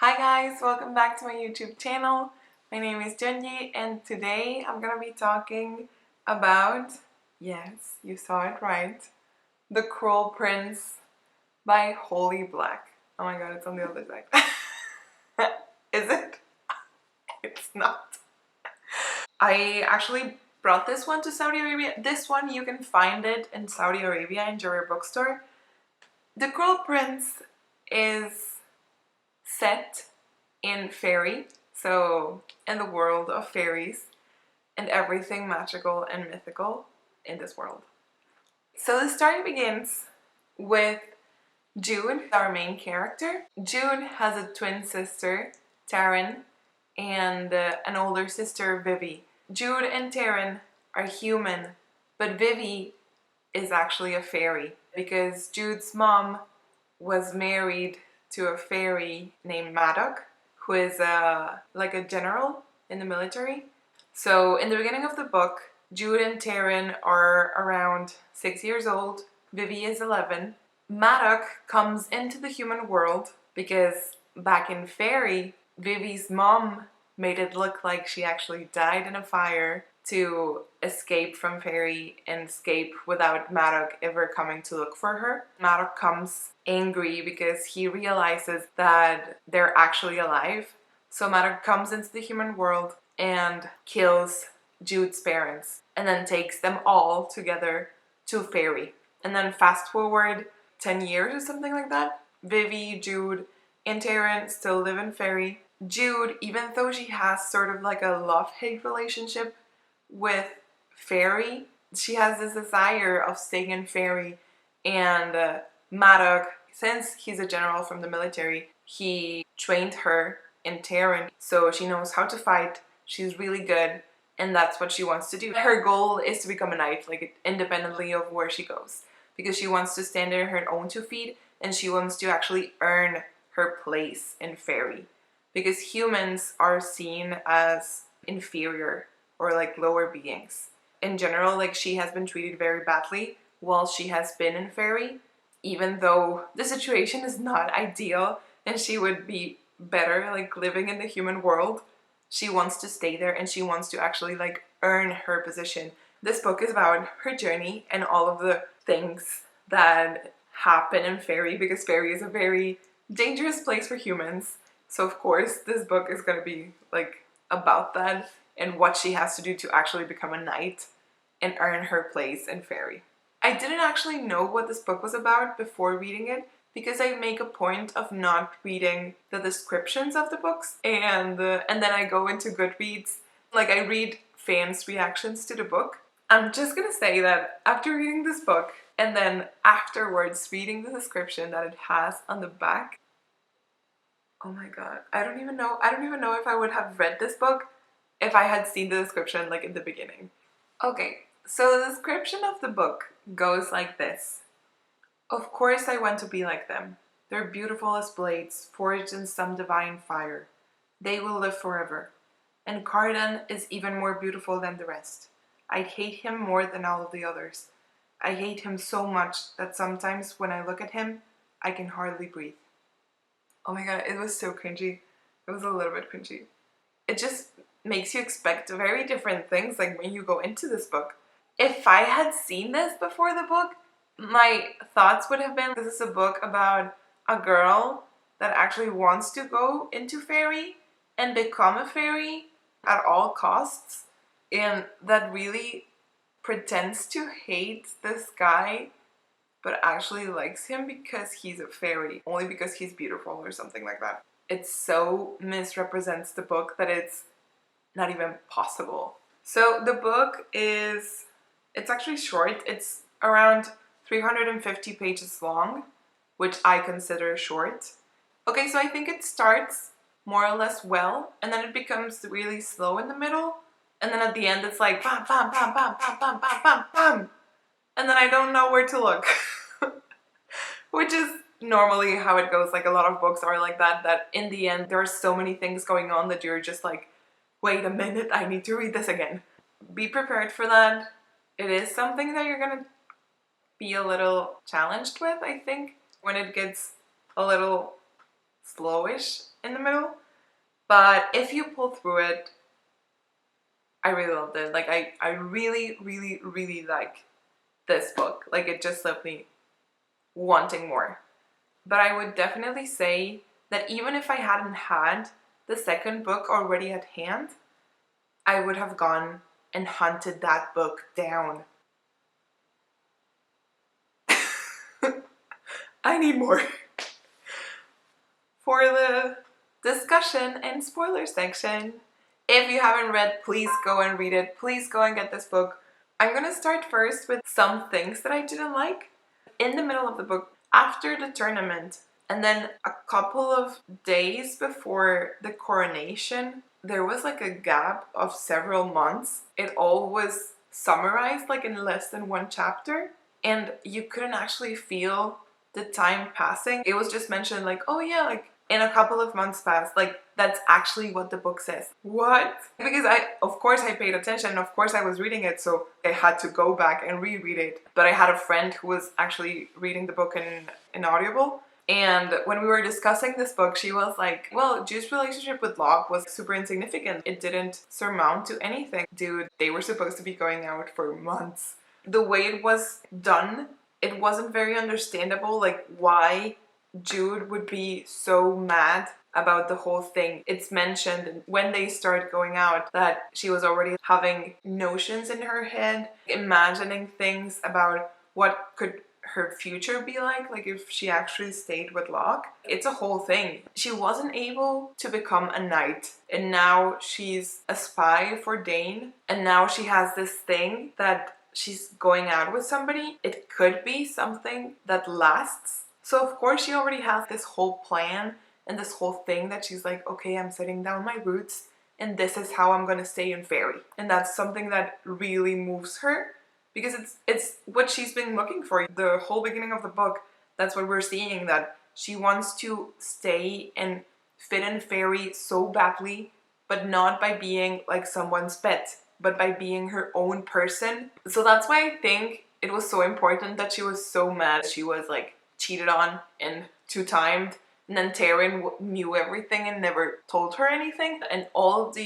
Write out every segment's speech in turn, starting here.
Hi guys, welcome back to my YouTube channel. My name is Junyi and today I'm gonna be talking about, yes, you saw it right, The Cruel Prince by Holy Black. Oh my god, it's on the other side. Is it? It's not. I actually brought this one to Saudi Arabia. This one you can find it in Saudi Arabia in your bookstore. The Cruel Prince is set in fairy, so in the world of fairies and everything magical and mythical in this world. So the story begins with Jude, our main character. Jude has a twin sister, Taryn, and an older sister, Vivi. Jude and Taryn are human, but Vivi is actually a fairy because Jude's mom was married to a fairy named Maddox, who is like a general in the military. So in the beginning of the book, Jude and Taryn are around 6 years old. Vivi is 11. Maddox comes into the human world because back in fairy, Vivi's mom made it look like she actually died in a fire to escape from fairy and escape without Maddox ever coming to look for her. Maddox comes angry because he realizes that they're actually alive. So Maddox comes into the human world and kills Jude's parents and then takes them all together to fairy. And then fast forward 10 years or something like that, Vivi, Jude, and Taryn still live in fairy. Jude, even though she has sort of like a love-hate relationship with fairy, she has this desire of staying in fairy, and Maddox, since he's a general from the military, he trained her in Taryn, so she knows how to fight, she's really good, and that's what she wants to do. Her goal is to become a knight, like independently of where she goes, because she wants to stand on her own 2 feet, and she wants to actually earn her place in fairy, because humans are seen as inferior or like lower beings. In general, like she has been treated very badly while she has been in fairy, even though the situation is not ideal and she would be better like living in the human world. She wants to stay there and she wants to actually like earn her position. This book is about her journey and all of the things that happen in fairy, because fairy is a very dangerous place for humans. So of course this book is going to be like about that and what she has to do to actually become a knight and earn her place in fairy. I didn't actually know what this book was about before reading it because I make a point of not reading the descriptions of the books, and then I go into Goodreads, like I read fans' reactions to the book. I'm just gonna say that after reading this book and then afterwards reading the description that it has on the back, oh my god, I don't even know if I would have read this book if I had seen the description like in the beginning. Okay, so the description of the book goes like this. Of course I want to be like them. They're beautiful as blades, forged in some divine fire. They will live forever. And Cardan is even more beautiful than the rest. I'd hate him more than all of the others. I hate him so much that sometimes when I look at him, I can hardly breathe. Oh my god, it was so cringy. It was a little bit cringy. It just makes you expect very different things like when you go into this book. If I had seen this before the book, my thoughts would have been, this is a book about a girl that actually wants to go into fairy and become a fairy at all costs, and that really pretends to hate this guy but actually likes him because he's a fairy, only because he's beautiful or something like that. It so misrepresents the book that it's not even possible. So the book it's actually short. It's around 350 pages long, which I consider short. Okay, so I think it starts more or less well, and then it becomes really slow in the middle, and then at the end it's like bam, bam, bam, bam, bam, bam, bam, bam, bam, and then I don't know where to look. Which is normally how it goes. Like a lot of books are like that in the end there are so many things going on that you're just like, wait a minute, I need to read this again. Be prepared for that. It is something that you're gonna be a little challenged with, I think, when it gets a little slowish. in the middle. But if you pull through it, I really loved it. Like I really, really, really like this book. Like it just left me wanting more. But I would definitely say that even if I hadn't had the second book already at hand, I would have gone and hunted that book down. I need more. For the discussion and spoiler section, if you haven't read, please go and read it. Please go and get this book. I'm gonna start first with some things that I didn't like. In the middle of the book, after the tournament, and then a couple of days before the coronation, there was like a gap of several months. It all was summarized like in less than one chapter, and you couldn't actually feel the time passing. It was just mentioned like, oh yeah, like in a couple of months passed. Like that's actually what the book says. What? Because of course I paid attention, of course I was reading it, so I had to go back and reread it. But I had a friend who was actually reading the book in Audible. And when we were discussing this book, she was like, well, Jude's relationship with Locke was super insignificant. It didn't surmount to anything. Dude, they were supposed to be going out for months. The way it was done, it wasn't very understandable, like why Jude would be so mad about the whole thing. It's mentioned when they start going out that she was already having notions in her head, imagining things about what could her future be like if she actually stayed with Locke. It's a whole thing. She wasn't able to become a knight, and now she's a spy for Dane, and now she has this thing that she's going out with somebody. It could be something that lasts. So of course she already has this whole plan and this whole thing that she's like, okay, I'm setting down my roots and this is how I'm gonna stay in Fairy. And that's something that really moves her, because it's what she's been looking for. The whole beginning of the book, that's what we're seeing, that she wants to stay and fit in Fairy so badly, but not by being like someone's pet, but by being her own person. So that's why I think it was so important that she was so mad. She was like cheated on and two-timed, and then Taryn knew everything and never told her anything, and all of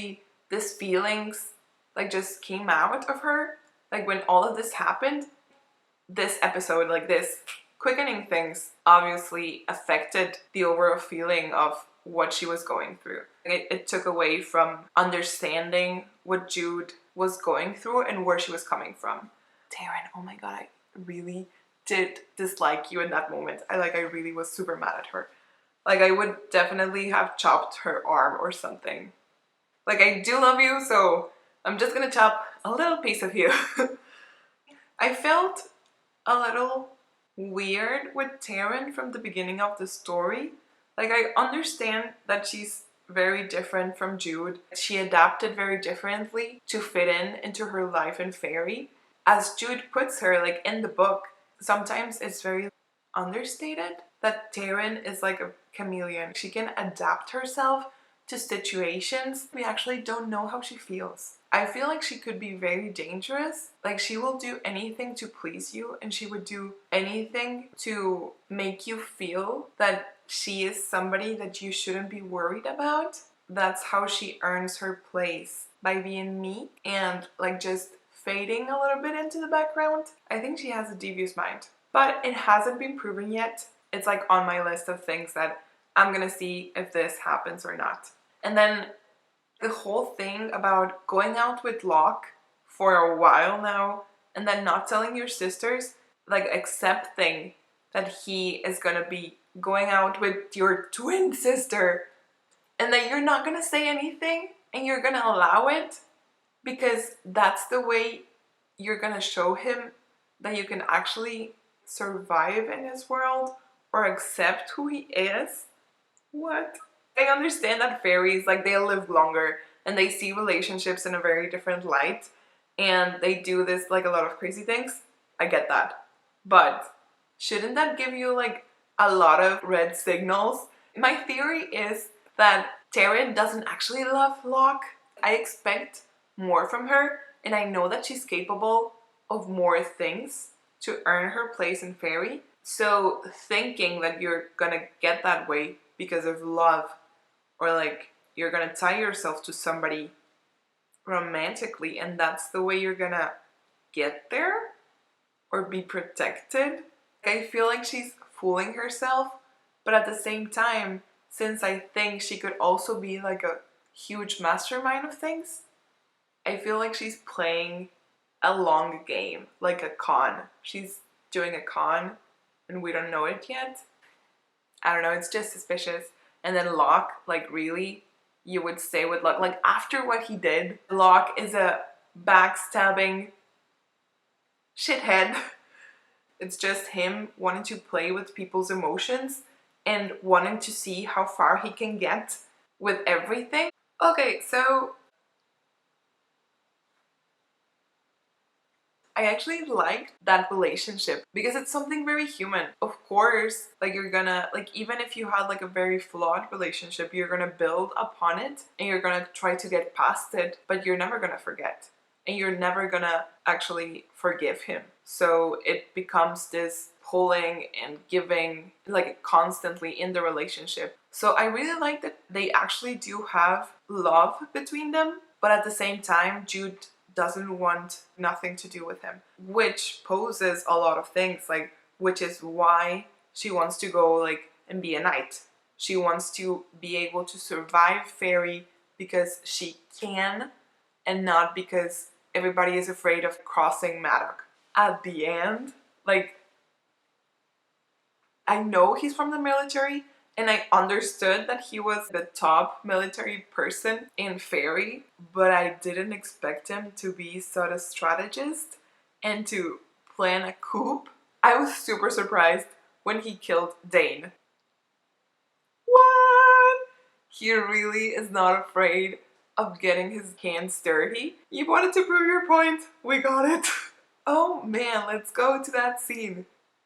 this feelings like just came out of her. Like when all of this happened, this episode, like this quickening things, obviously affected the overall feeling of what she was going through. It took away from understanding what Jude was going through and where she was coming from. Taryn, oh my god, I really did dislike you in that moment. I really was super mad at her. Like I would definitely have chopped her arm or something. Like I do love you, so I'm just gonna chop a little piece of you. I felt a little weird with Taryn from the beginning of the story. Like I understand that she's very different from Jude. She adapted very differently to fit into her life in Fairy. As Jude puts her, like in the book, sometimes it's very understated that Taryn is like a chameleon. She can adapt herself to situations. We actually don't know how she feels. I feel like she could be very dangerous. Like she will do anything to please you, and she would do anything to make you feel that she is somebody that you shouldn't be worried about. That's how she earns her place, by being meek and like just fading a little bit into the background. I think she has a devious mind, but it hasn't been proven yet. It's like on my list of things that I'm gonna see if this happens or not. And then the whole thing about going out with Locke for a while now and then not telling your sisters, like accepting that he is gonna be going out with your twin sister and that you're not gonna say anything and you're gonna allow it because that's the way you're gonna show him that you can actually survive in his world or accept who he is. What? I understand that fairies, like, they live longer and they see relationships in a very different light and they do this, like, a lot of crazy things. I get that. But shouldn't that give you, like, a lot of red signals? My theory is that Taryn doesn't actually love Locke. I expect more from her, and I know that she's capable of more things to earn her place in Fairy. So thinking that you're gonna get that way because of love or like you're gonna tie yourself to somebody romantically and that's the way you're gonna get there or be protected. I feel like she's fooling herself, but at the same time, since I think she could also be like a huge mastermind of things, I feel like she's playing a long game, like a con. She's doing a con and we don't know it yet. I don't know, it's just suspicious. And then Locke, like really, you would say with Locke, like after what he did, Locke is a backstabbing shithead. It's just him wanting to play with people's emotions and wanting to see how far he can get with everything. Okay, so I actually liked that relationship because it's something very human. Of course, like you're gonna, like even if you had like a very flawed relationship, you're gonna build upon it and you're gonna try to get past it, but you're never gonna forget. And you're never gonna actually forgive him. So it becomes this pulling and giving like constantly in the relationship. So I really like that they actually do have love between them, but at the same time, Jude doesn't want nothing to do with him, which poses a lot of things, like which is why she wants to go like and be a knight. She wants to be able to survive fairy because she can and not because everybody is afraid of crossing Maddock. At the end, like I know he's from the military and I understood that he was the top military person in Fairy, but I didn't expect him to be such a strategist and to plan a coup. I was super surprised when he killed Dane. What? He really is not afraid of getting his hands dirty. You wanted to prove your point. We got it. Oh man, let's go to that scene.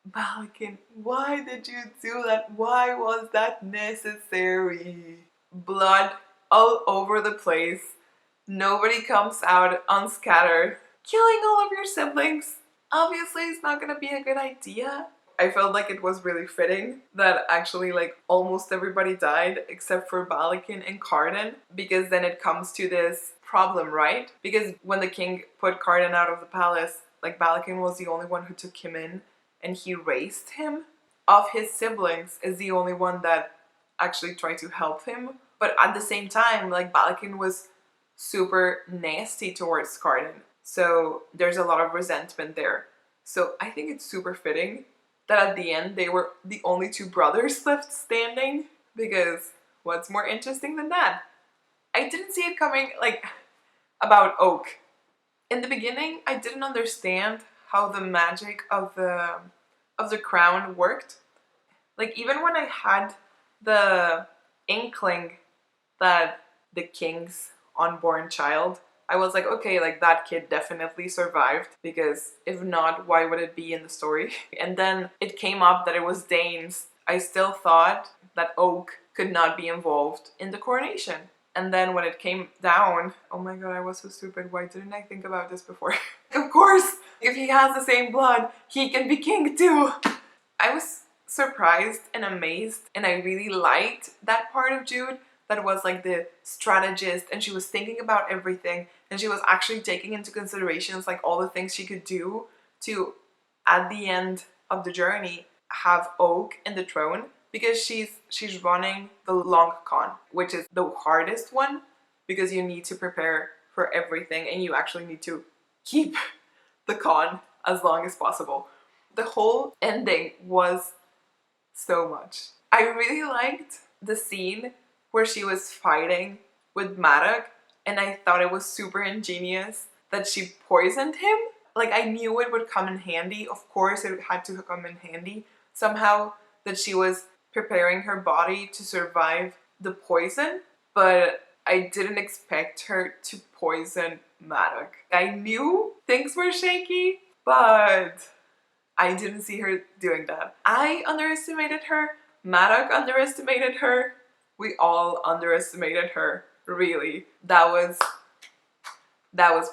Balakin, why did you do that? Why was that necessary? Blood all over the place. Nobody comes out unscattered. Killing all of your siblings? Obviously, it's not gonna be a good idea. I felt like it was really fitting that actually like almost everybody died except for Balakin and Cardan, because then it comes to this problem, right? Because when the king put Cardan out of the palace, like Balakin was the only one who took him in and he raised him. Of his siblings is the only one that actually tried to help him. But at the same time, like Balakin was super nasty towards Cardan. So there's a lot of resentment there. So I think it's super fitting that at the end they were the only two brothers left standing, because what's more interesting than that? I didn't see it coming, like, about Oak. In the beginning, I didn't understand how the magic of the crown worked. Like, even when I had the inkling that the king's unborn child, I was like, okay, like that kid definitely survived, because if not, why would it be in the story? And then it came up that it was Dane's. I still thought that Oak could not be involved in the coronation. And then when it came down, oh my god, I was so stupid. Why didn't I think about this before? Of course, if he has the same blood, he can be king too. I was surprised and amazed, and I really liked that part of Jude that was like the strategist, and she was thinking about everything, and she was actually taking into considerations like all the things she could do to, at the end of the journey, have Oak in the throne, because she's running the long con, which is the hardest one, because you need to prepare for everything and you actually need to keep the con as long as possible. The whole ending was so much. I really liked the scene where she was fighting with Maddock, and I thought it was super ingenious that she poisoned him. Like, I knew it would come in handy. Of course it had to come in handy somehow, that she was preparing her body to survive the poison, but I didn't expect her to poison Maddock. I knew things were shaky, but I didn't see her doing that. I underestimated her. Maddock underestimated her. We all underestimated her, really. That was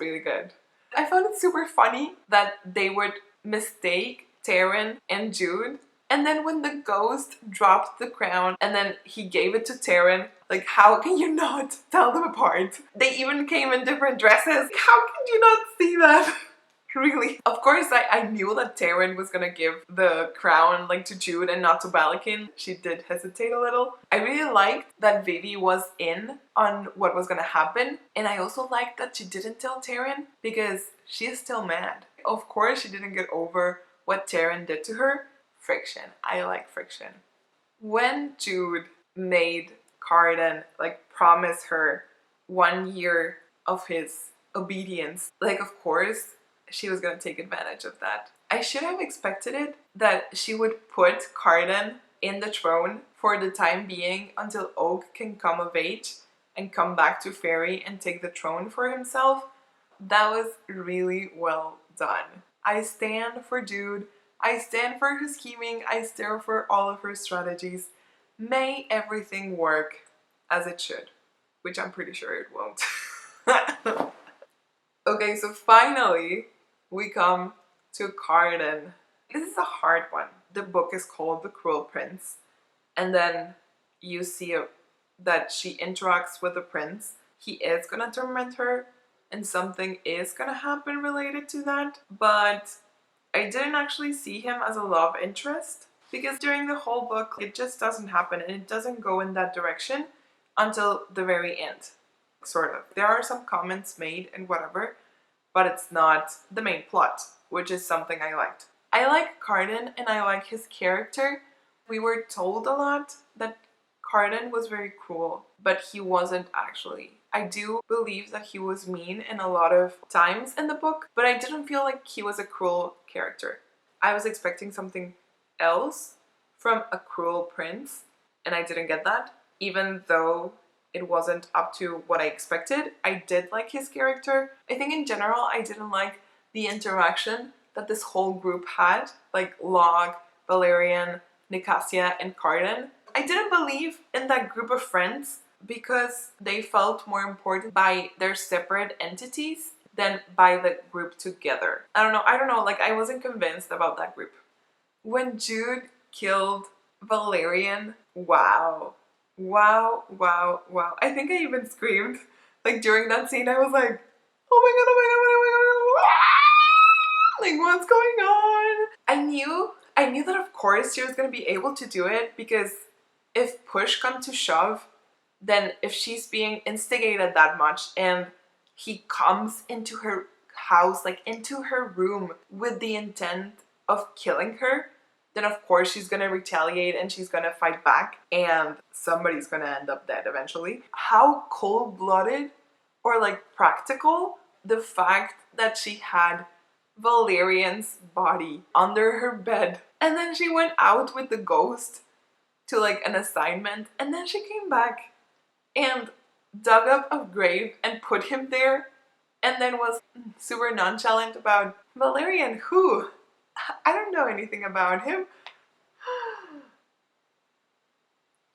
really good. I found it super funny that they would mistake Taryn and Jude And then when the ghost dropped the crown and then he gave it to Taryn, like, how can you not tell them apart? They even came in different dresses. How can you not see that? Really. Of course, I knew that Taryn was gonna give the crown like to Jude and not to Balakin. She did hesitate a little. I really liked that Vivi was in on what was gonna happen. And I also liked that she didn't tell Taryn because she is still mad. Of course, she didn't get over what Taryn did to her. Friction. I like friction. When Jude made Cardan like promise her 1 year of his obedience, like of course she was gonna take advantage of that. I should have expected it that she would put Cardan in the throne for the time being until Oak can come of age and come back to Fairy and take the throne for himself. That was really well done. I stand for Jude. I stand for her scheming. I stand for all of her strategies. May everything work as it should, which I'm pretty sure it won't. Okay, so finally we come to Cardan. This is a hard one. The book is called The Cruel Prince, and then you see that she interacts with the prince. He is gonna torment her, and something is gonna happen related to that, but I didn't actually see him as a love interest because during the whole book it just doesn't happen and it doesn't go in that direction until the very end, sort of. There are some comments made and whatever, but it's not the main plot, which is something I liked. I like Cardan and I like his character. We were told a lot that Cardan was very cruel, but he wasn't actually. I do believe that he was mean in a lot of times in the book, but I didn't feel like he was a cruel character. I was expecting something else from a cruel prince, and I didn't get that. Even though it wasn't up to what I expected, I did like his character. I think in general, I didn't like the interaction that this whole group had, like Log, Valerian, Nicasia, and Cardan. I didn't believe in that group of friends because they felt more important by their separate entities than by the group together. I don't know, like I wasn't convinced about that group. When Jude killed Valerian, wow. Wow, wow, wow. I think I even screamed. Like during that scene, I was like, oh my god, oh my god, oh my god, ah! Like what's going on? I knew that of course she was gonna be able to do it because if push come to shove, then if she's being instigated that much and he comes into her house, like into her room with the intent of killing her, then of course she's gonna retaliate and she's gonna fight back and somebody's gonna end up dead eventually. How cold-blooded or like practical the fact that she had Valerian's body under her bed and then she went out with the ghost to like an assignment and then she came back and dug up a grave and put him there and then was super nonchalant about Valerian, who? I don't know anything about him.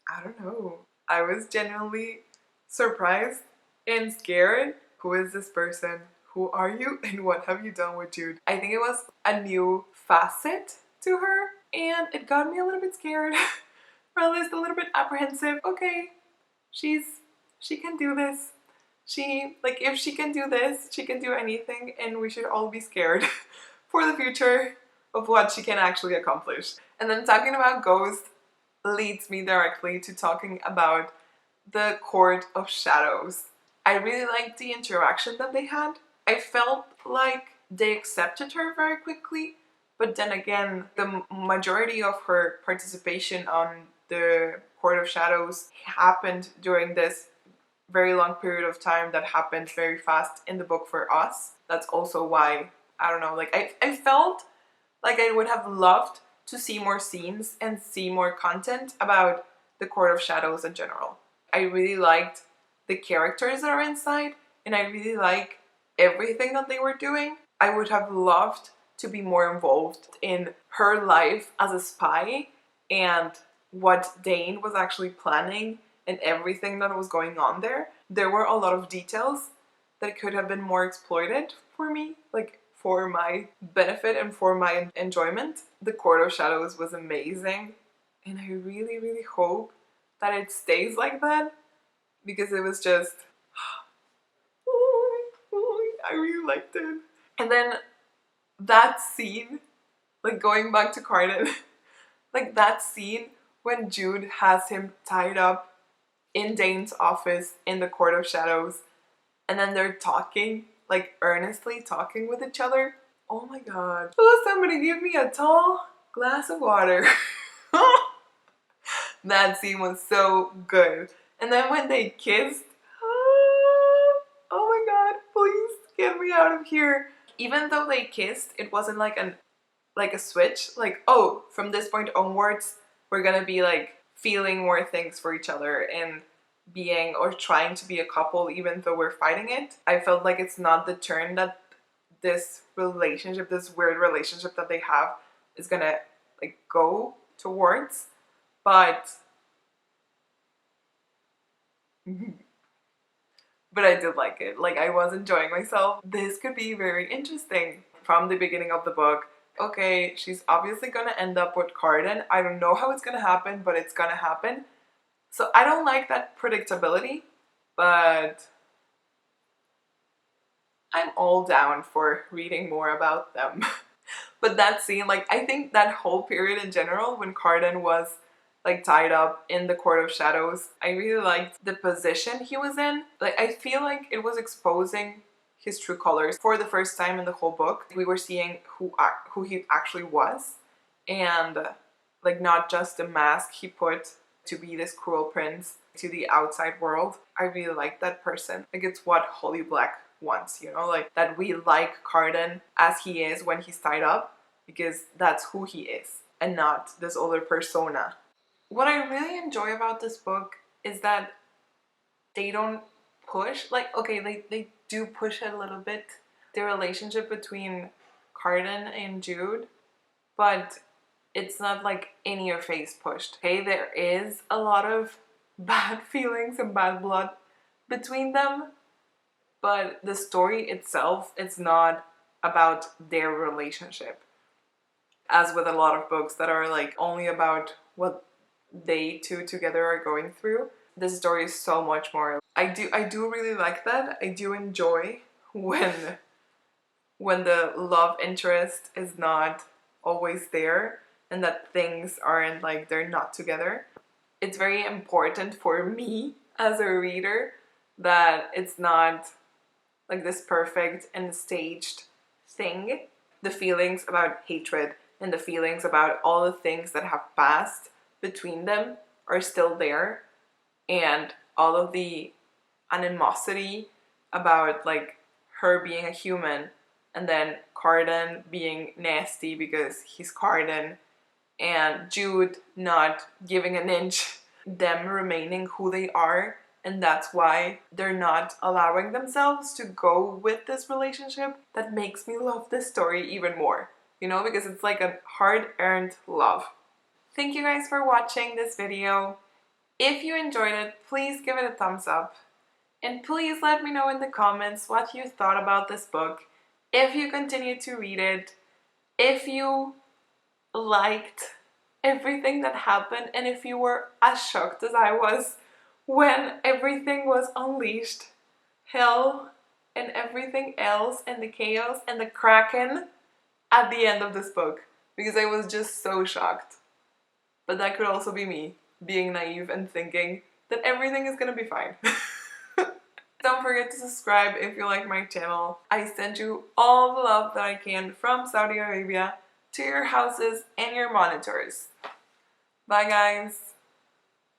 I don't know. I was genuinely surprised and scared. Who is this person? Who are you? And what have you done with Jude? I think it was a new facet to her and it got me a little bit scared. Or at least a little bit apprehensive. Okay, she can do this. If she can do this, she can do anything and we should all be scared for the future of what she can actually accomplish. And then talking about Ghost leads me directly to talking about the Court of Shadows. I really liked the interaction that they had. I felt like they accepted her very quickly, but then again, the majority of her participation on the Court of Shadows happened during this very long period of time that happened very fast in the book for us. That's also why, I don't know, like I felt like I would have loved to see more scenes and see more content about the Court of Shadows in general. I really liked the characters that are inside and I really like everything that they were doing. I would have loved to be more involved in her life as a spy and what Dane was actually planning and everything that was going on there. There were a lot of details that could have been more exploited for me, like for my benefit and for my enjoyment. The Court of Shadows was amazing, and I really, really hope that it stays like that, because it was just I really liked it. And then that scene, like going back to Carden, like that scene when Jude has him tied up in Dane's office in the Court of Shadows, and then they're talking, like earnestly talking with each other. Oh my god. Oh, somebody give me a tall glass of water. That scene was so good. And then when they kissed, oh my god, please get me out of here. Even though they kissed, it wasn't like a switch, like, oh, from this point onwards we're gonna be like feeling more things for each other and being or trying to be a couple even though we're fighting it. I felt like it's not the turn that this relationship, this weird relationship that they have, is gonna like go towards. But I did like it. Like, I was enjoying myself. This could be very interesting from the beginning of the book. Okay, she's obviously gonna end up with Carden. I don't know how it's gonna happen, but it's gonna happen. So I don't like that predictability, but I'm all down for reading more about them. But that scene, like, I think that whole period in general, when Carden was like tied up in the Court of Shadows, I really liked the position he was in. Like, I feel like it was exposing his true colors for the first time in the whole book. We were seeing who he actually was, and like not just the mask he put to be this cruel prince to the outside world. I really like that person. Like, it's what Holly Black wants, you know, like that we like Carden as he is when he's tied up, because that's who he is and not this other persona. What I really enjoy about this book is that they don't push, like, okay, they do push it a little bit, the relationship between Carden and Jude, but it's not like in your face pushed. Okay, there is a lot of bad feelings and bad blood between them, but the story itself, it's not about their relationship. As with a lot of books that are like only about what they two together are going through, this story is so much more. I do really like that. I do enjoy when the love interest is not always there and that things aren't like they're not together. It's very important for me as a reader that it's not like this perfect and staged thing. The feelings about hatred and the feelings about all the things that have passed between them are still there, and all of the animosity about like her being a human and then Carden being nasty because he's Carden, and Jude not giving an inch, them remaining who they are, and that's why they're not allowing themselves to go with this relationship. That makes me love this story even more, you know, because it's like a hard-earned love. Thank you guys for watching this video. If you enjoyed it, please give it a thumbs up. And please let me know in the comments what you thought about this book, if you continue to read it, if you liked everything that happened, and if you were as shocked as I was when everything was unleashed. Hell and everything else and the chaos and the kraken at the end of this book, because I was just so shocked. But that could also be me being naive and thinking that everything is gonna be fine. Don't forget to subscribe if you like my channel. I send you all the love that I can from Saudi Arabia to your houses and your monitors. Bye guys!